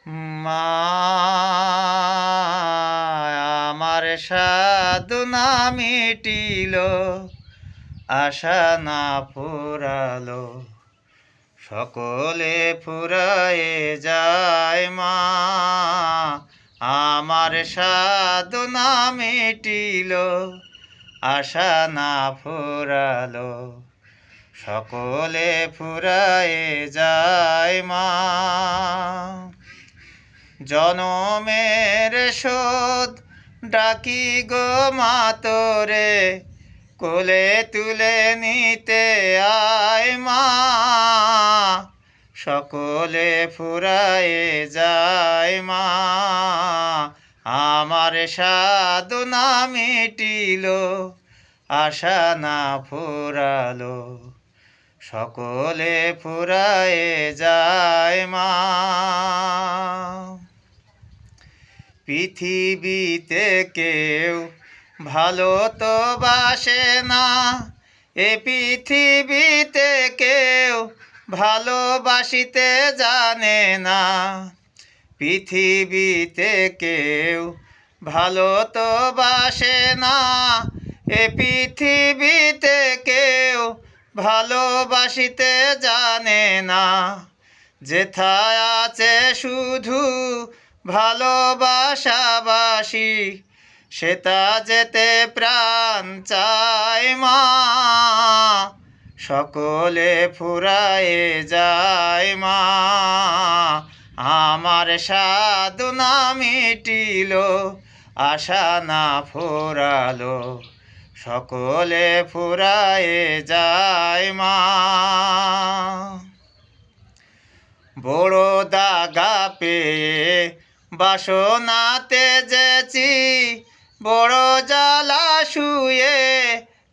মা আমার সাধনা মিটিল, আশা না ফুরালো, সকলে ফুরায়ে যায় মা। আমার সাধনা মিটিল, আশা না ফুরালো, সকলে ফুরায়ে যায় মা। জনমের শোধ ডাকি গো মা তোরে, কোলে তুলে নিতে আয় মা। সকলে ফুরায়ে যায় মা। আমার সাধনা মিটিল, আশা না ফুরালো, সকলে ফুরায়ে যায় মা। পৃথিবীতে কেউ ভালো তো বাসে না, এ পৃথিবীতে কেউ ভালোবাসিতে জানে না। পৃথিবীতে কেউ ভালো তো বাসে না, এ পৃথিবীতে কেউ ভালোবাসিতে জানে না। যেথায় আছে শুধু ভালোবাসাবাসি, সেটা যেতে প্রাণ চায় মা। সকলে ফুরায়ে যায় মা। আমার সাধনা মিটিল, আশা না ফুরালো, সকলে ফুরায়ে যায় মা। বড় দাগা পেয়ে বাসনাতে যেছি, বড় জ্বালা শুয়ে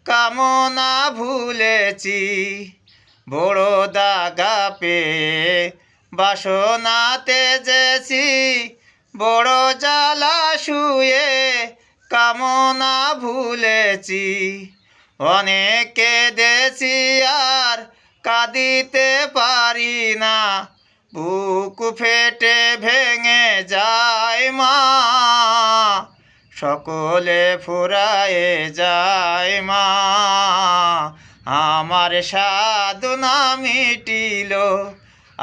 কামনা ভুলেছি। বড় দাগা পেয়ে বাসনাতে যেছি, বড় জ্বালা শুয়ে কামনা ভুলেছি। অনেক কেঁদেছি আর কাঁদিতে পারি না, বুক ফেটে ভেঙে যায় মা। সকলে ফুরায়ে যায় মা। আমার সাধনা মিটিল,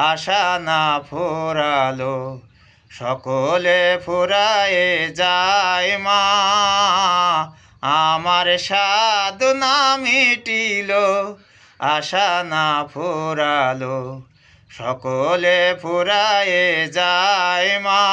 আশা না ফুরালো, সকলে ফুরায়ে যায় মা। আমার সাধনা মিটিল, আশা না ফুরালো, সকলে ফুরায়ে যায় মা।